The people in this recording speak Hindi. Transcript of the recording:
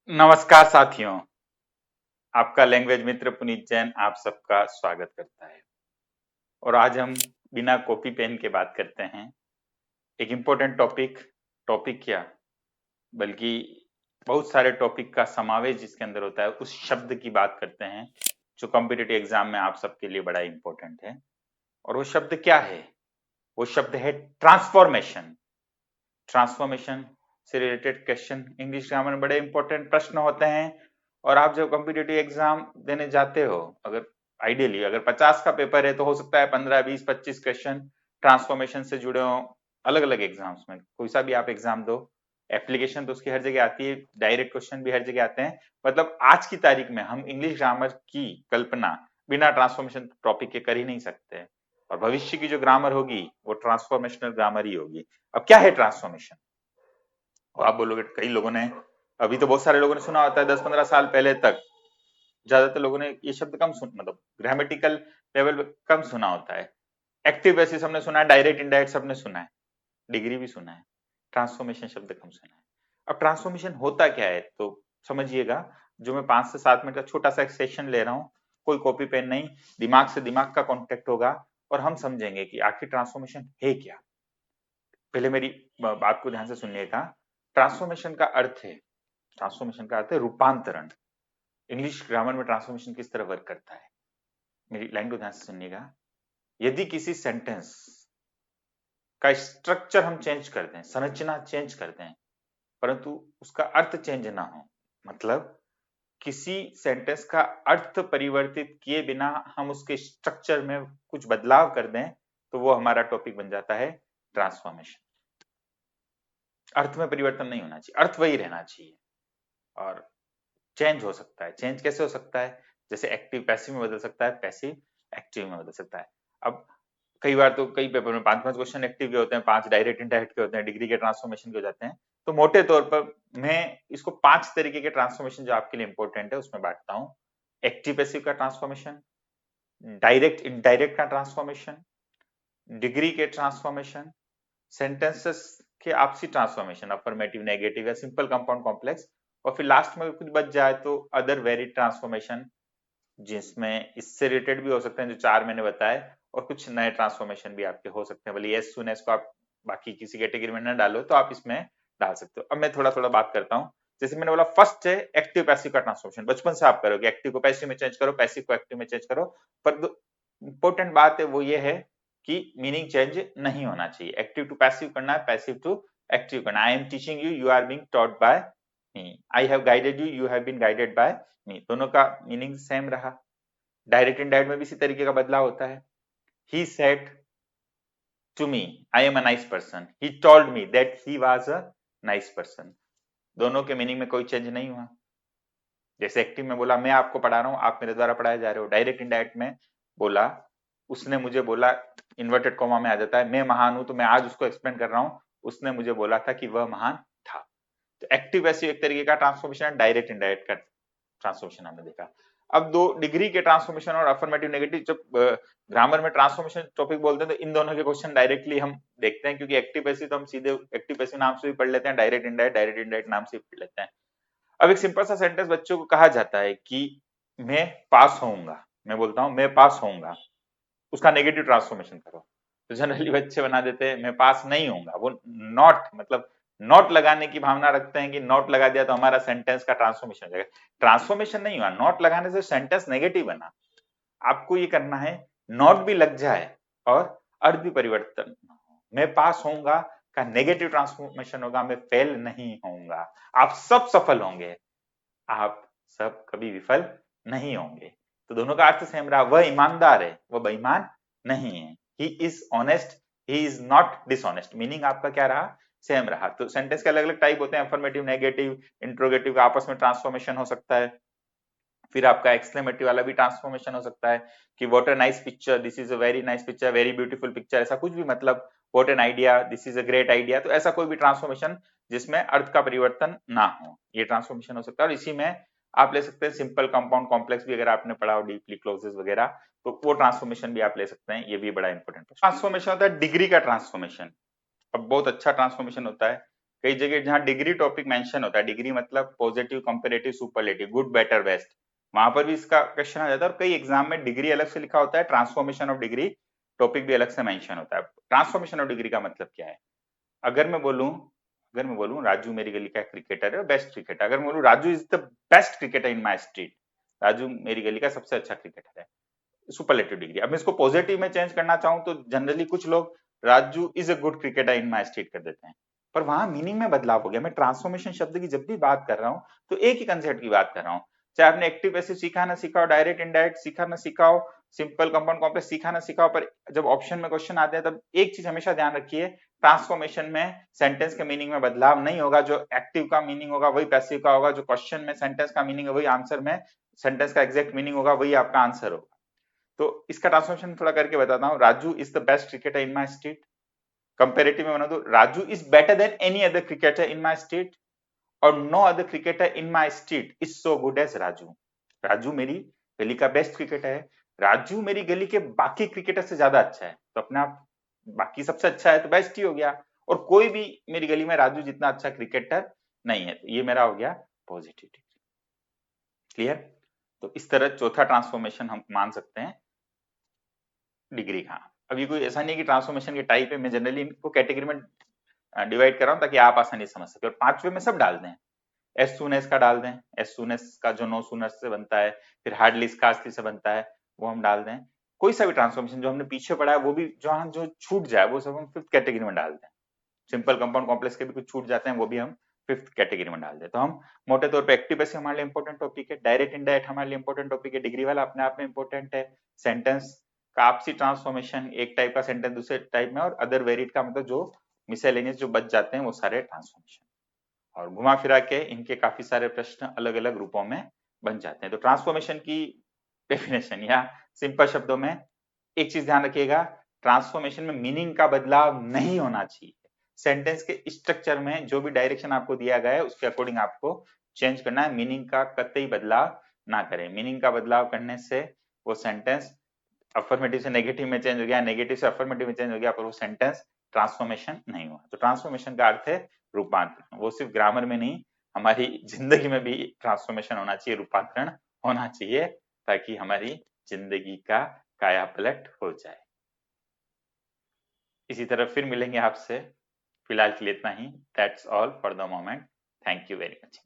नमस्कार साथियों, आपका लैंग्वेज मित्र पुनीत जैन आप सबका स्वागत करता है। और आज हम बिना कॉपी पेन के बात करते हैं। एक इम्पोर्टेंट टॉपिक क्या बल्कि बहुत सारे टॉपिक का समावेश जिसके अंदर होता है, उस शब्द की बात करते हैं जो कॉम्पिटिटिव एग्जाम में आप सबके लिए बड़ा इंपॉर्टेंट है। और वो शब्द क्या है? वो शब्द है ट्रांसफॉर्मेशन। ट्रांसफॉर्मेशन से रिलेटेड क्वेश्चन इंग्लिश ग्रामर में बड़े इंपॉर्टेंट प्रश्न होते हैं। और आप जब कॉम्पिटिटिव एग्जाम देने जाते हो, अगर आइडियली अगर 50 का पेपर है तो हो सकता है 15 20 25 क्वेश्चन ट्रांसफॉर्मेशन से जुड़े हो। अलग अलग एग्जाम्स में कोई सा भी आप एग्जाम दो, एप्लीकेशन तो उसकी हर जगह आती है, डायरेक्ट क्वेश्चन भी हर जगह आते हैं। मतलब आज की तारीख में हम इंग्लिश ग्रामर की कल्पना बिना ट्रांसफॉर्मेशन टॉपिक के कर ही नहीं सकते। और भविष्य की जो ग्रामर होगी वो ट्रांसफॉर्मेशनल ग्रामर ही होगी। अब क्या है ट्रांसफॉर्मेशन? और आप बोलोगे कई लोगों ने, अभी तो बहुत सारे लोगों ने सुना होता है, 10-15 साल पहले तक ज्यादातर लोगों ने ये शब्द कम सुन, मतलब ग्रामेटिकल लेवल पे कम सुना होता है। एक्टिव पैसिव सबने सुना है, डायरेक्ट इनडायरेक्ट सबने सुना है, डिग्री भी सुना है, ट्रांसफॉर्मेशन शब्द कम सुना है। अब ट्रांसफॉर्मेशन होता क्या है तो समझिएगा। जो मैं 5 से 7 मिनट का छोटा सा एक सेशन ले रहा हूँ, कोई कॉपी पेन नहीं, दिमाग से दिमाग का कॉन्टेक्ट होगा और हम समझेंगे कि आखिर ट्रांसफॉर्मेशन है क्या। पहले मेरी बात को ध्यान से सुनिएगा। ट्रांसफॉर्मेशन का अर्थ है ट्रांसफॉर्मेशन का अर्थ है रूपांतरण। इंग्लिश ग्रामर में ट्रांसफॉर्मेशन किस तरह वर्क करता है, मेरी लाइन को ध्यान से सुनिएगा। यदि किसी सेंटेंस का स्ट्रक्चर हम चेंज कर दें, संरचना चेंज कर दें, परंतु उसका अर्थ चेंज ना हो, मतलब किसी सेंटेंस का अर्थ परिवर्तित किए बिना हम उसके स्ट्रक्चर में कुछ बदलाव कर दें, तो वो हमारा टॉपिक बन जाता है ट्रांसफॉर्मेशन। अर्थ में परिवर्तन नहीं होना चाहिए, अर्थ वही रहना चाहिए। और चेंज हो सकता है। चेंज कैसे हो सकता है? जैसे एक्टिव पैसिव में बदल सकता है, पैसिव एक्टिव में बदल सकता है। अब कई बार तो कई पेपर में 5-5 क्वेश्चन एक्टिव के होते हैं, 5 डायरेक्ट इनडायरेक्ट के होते हैं, डिग्री के ट्रांसफॉर्मेशन के हो जाते हैं। तो मोटे तौर पर मैं इसको 5 तरीके के ट्रांसफॉर्मेशन जो आपके लिए इंपॉर्टेंट है उसमें बांटता हूं। एक्टिव पैसिव का ट्रांसफॉर्मेशन, डायरेक्ट इनडायरेक्ट का ट्रांसफॉर्मेशन, डिग्री के ट्रांसफॉर्मेशन, सेंटेंसेस के आपसी ट्रांसफॉर्मेशन, अफर्मेटिव, नेगेटिव या सिंपल, कंपाउंड, कॉम्प्लेक्स, और फिर लास्ट में कुछ बच जाए तो अदर वेरिड ट्रांसफॉर्मेशन, जिसमें इससे रिलेटेड भी हो सकते हैं जो 4 मैंने बताए, और कुछ नए ट्रांसफॉर्मेशन भी आपके हो सकते हैं। भले एज सुन एज को आप बाकी किसी कैटेगरी में न डालो तो आप इसमें डाल सकते हो। अब मैं थोड़ा थोड़ा बात करता हूँ। जैसे मैंने बोला, फर्स्ट है एक्टिव पैसिव का ट्रांसफॉर्मेशन। बचपन से आप करोगे, एक्टिव को पैसिव में चेंज करो, पैसिव को एक्टिव में चेंज करो। पर इंपॉर्टेंट बात है वो ये है कि मीनिंग चेंज नहीं होना चाहिए। एक्टिव टू पैसिव करना है, पैसिव टू एक्टिव करना है। I am teaching you, you are being taught by me. I have guided you, you have been guided by me. दोनों का मीनिंग सेम रहा। डायरेक्ट इनडायरेक्ट में भी इसी तरीके का बदलाव होता है। He said to me I am a nice person, he told me that he was a nice person. दोनों के मीनिंग में कोई चेंज नहीं हुआ। जैसे एक्टिव में बोला मैं आपको पढ़ा रहा हूं, आप मेरे द्वारा पढ़ाए जा रहे हो। डायरेक्ट इनडायरेक्ट में बोला, उसने मुझे बोला, इन्वर्टेड कॉमा में आ जाता है, मैं महान हूं तो मैं आज उसको एक्सप्लेन कर रहा हूं, उसने मुझे बोला था कि वह महान था। तो एक्टिव पैसिव एक तरीके का ट्रांसफॉर्मेशन है, डायरेक्ट इनडायरेक्ट का ट्रांसफॉर्मेशन हमने देखा। अब दो डिग्री के ट्रांसफॉर्मेशन और अफर्मेटिव नेगेटिव, जब ग्रामर में ट्रांसफॉर्मेशन टॉपिक बोलते हैं तो इन दोनों के क्वेश्चन डायरेक्टली हम देखते हैं, क्योंकि एक्टिव पैसिव तो हम सीधे एक्टिव पैसिव नाम से भी पढ़ लेते हैं, डायरेक्ट इनडायरेक्ट नाम से भी पढ़ लेते हैं। अब एक सिंपल सा सेंटेंस बच्चों को कहा जाता है कि मैं पास होऊंगा, मैं बोलता हूं मैं पास होऊंगा, उसका नेगेटिव ट्रांसफॉर्मेशन करो। तो जनरली बच्चे बना देते हैं मैं पास नहीं होऊंगा। वो नॉट, मतलब नॉट लगाने की भावना रखते हैं कि नॉट लगा दिया तो हमारा सेंटेंस का ट्रांसफॉर्मेशन हो जाएगा। ट्रांसफॉर्मेशन नहीं हुआ, नॉट लगाने से सेंटेंस नेगेटिव बना। आपको ये करना है नॉट भी लग जाए और अर्थ भी परिवर्तन ना हो। मैं पास होऊंगा का नेगेटिव ट्रांसफॉर्मेशन होगा मैं फेल नहीं होऊंगा। आप सब सफल होंगे, आप सब कभी विफल नहीं होंगे। तो दोनों का अर्थ सेम रहा। वह ईमानदार है, वह बेईमान नहीं है। He is honest, he is not dishonest. Meaning आपका क्या रहा? सेम रहा। तो सेंटेंस के अलग अलग टाइप होते हैं, अफर्मेटिव, नेगेटिव, इंट्रोगेटिव का आपस में ट्रांसफॉर्मेशन हो सकता है। फिर आपका एक्सक्लेमेटिव वाला भी ट्रांसफॉर्मेशन हो सकता है कि what a nice picture, this is a very nice picture, very beautiful picture, ऐसा कुछ भी, मतलब what an idea, this is a great idea. तो ऐसा कोई भी ट्रांसफॉर्मेशन जिसमें अर्थ का परिवर्तन ना हो, ये ट्रांसफॉर्मेशन हो सकता है। और इसी में आप ले सकते हैं सिंपल, कंपाउंड, कॉम्प्लेक्स भी, अगर आपने पढ़ा हो डीपली, क्लोजेस वगैरह, तो वो ट्रांसफॉर्मेशन भी आप ले सकते हैं। ये भी बड़ा इंपॉर्टेंट ट्रांसफॉर्मेशन होता है। डिग्री का ट्रांसफॉर्मेशन अब बहुत अच्छा ट्रांसफॉर्मेशन होता है। कई जगह जहाँ डिग्री टॉपिक मेंशन होता है, डिग्री मतलब positive, comparative, superlative, good, better, best, वहां पर भी इसका क्वेश्चन आ जाता है। और कई एग्जाम में डिग्री अलग से लिखा होता है, ट्रांसफॉर्मेशन ऑफ डिग्री टॉपिक भी अलग से मेंशन होता है। ट्रांसफॉर्मेशन ऑफ डिग्री का मतलब क्या है? अगर मैं बोलूं राजू मेरी गली का क्रिकेटर है, बेस्ट क्रिकेटर, अगर मैं बोलूं Raju is the best cricketer in my street, Raju मेरी गली का सबसे अच्छा क्रिकेटर है, सुपरलेटिव डिग्री। अब मैं इसको पॉजिटिव में चेंज करना चाहूं तो जनरली कुछ लोग Raju is a good cricketer in my state कर देते हैं, पर वहां मीनिंग में बदलाव हो गया। मैं ट्रांसफॉर्मेशन शब्द की जब भी बात कर रहा हूं तो एक ही कंसेप्ट की बात कर रहा हूं, चाहे आपने एक्टिव पैसिव सीखा ना सीखा हो, डायरेक्ट इनडायरेक्ट सीखा ना सीखा हो, सिंपल कंपाउंड कॉम्प्लेक्स सीखा ना सीखा हो, पर जब ऑप्शन में क्वेश्चन आते हैं तब एक चीज हमेशा ध्यान रखिए, ट्रांसफॉर्मेशन में सेंटेंस के मीनिंग में बदलाव नहीं होगा। जो एक्टिव का मीनिंग होगा वही पैसिव का होगा, जो क्वेश्चन में सेंटेंस का मीनिंग है वही आंसर में सेंटेंस का एग्जैक्ट मीनिंग होगा, वही आपका आंसर होगा। तो इसका ट्रांसफॉर्मेशन थोड़ा करके बताता हूँ। Raju is the best cricketer in my state, comparative में बना दो, Raju is better than any other cricketer in my state, और no other cricketer in my state is so good as Raju. Raju मेरी गली का बेस्ट क्रिकेटर है, राजू मेरी गली के बाकी क्रिकेटर से ज्यादा अच्छा है, तो अपने आप बाकी सबसे अच्छा है तो बेस्ट ही हो गया, और कोई भी मेरी गली में राजू जितना अच्छा क्रिकेटर नहीं है, तो ये मेरा हो गया पॉजिटिव। क्लियर? तो इस तरह चौथा ट्रांसफॉर्मेशन हम मान सकते हैं डिग्री का। अभी कोई ऐसा नहीं कि ट्रांसफॉर्मेशन के टाइप है, मैं जनरली इनको कैटेगरी में डिवाइड कर रहा हूं ताकि आप आसानी से समझ सके। और पांचवे में सब डाल दें, एस सून एस का डाल दें, एस सून एस का जो नो सूनर से बनता है, फिर हार्डली स्कार्सली से बनता है, वो हम डाल दें। कोई सा भी ट्रांसफॉर्मेशन जो हमने पीछे पढ़ा है वो भी जो छूट जाए वो सब हम फिफ्थ कैटेगरी में डाल दें। सिंपल कंपाउंड कॉम्प्लेक्स के भी कुछ छूट जाते हैं वो भी हम फिफ्थ कैटेगरी में डाल दें। तो हम मोटे तौर पे एक्टिव पैसिव हमारे लिए इंपॉर्टेंट टॉपिक है, डायरेक्ट इनडायरेक्ट हमारे लिए इंपॉर्टेंट टॉपिक है, डिग्री वाला अपने आप में इंपॉर्टेंट है, सेंटेंस का आपसी ट्रांसफॉर्मेशन एक टाइप का सेंटेंस दूसरे टाइप में, और अदर वेरिड का मतलब जो मिसलेनियस जो बच जाते हैं वो सारे ट्रांसफॉर्मेशन। और घुमा फिरा के इनके काफी सारे प्रश्न अलग अलग रूपों में बन जाते हैं। तो ट्रांसफॉर्मेशन की डेफिनेशन या सिंपल शब्दों में एक चीज ध्यान रखिएगा, ट्रांसफॉर्मेशन में मीनिंग का बदलाव नहीं होना चाहिए। सेंटेंस के स्ट्रक्चर में जो भी डायरेक्शन आपको दिया गया है उसके अकॉर्डिंग आपको चेंज करना है, मीनिंग का कतई बदलाव ना करें। मीनिंग का बदलाव करने से वो सेंटेंस अफर्मेटिव से नेगेटिव में चेंज हो गया, नेगेटिव से अफर्मेटिव में चेंज हो गया, पर वो सेंटेंस ट्रांसफॉर्मेशन नहीं हुआ। तो ट्रांसफॉर्मेशन का अर्थ है रूपांतरण। वो सिर्फ ग्रामर में नहीं, हमारी जिंदगी में भी ट्रांसफॉर्मेशन होना चाहिए, रूपांतरण होना चाहिए, ताकि हमारी जिंदगी का काया पलट हो जाए। इसी तरह फिर मिलेंगे आपसे, फिलहाल के लिए इतना ही। That's all for the moment. Thank you very much.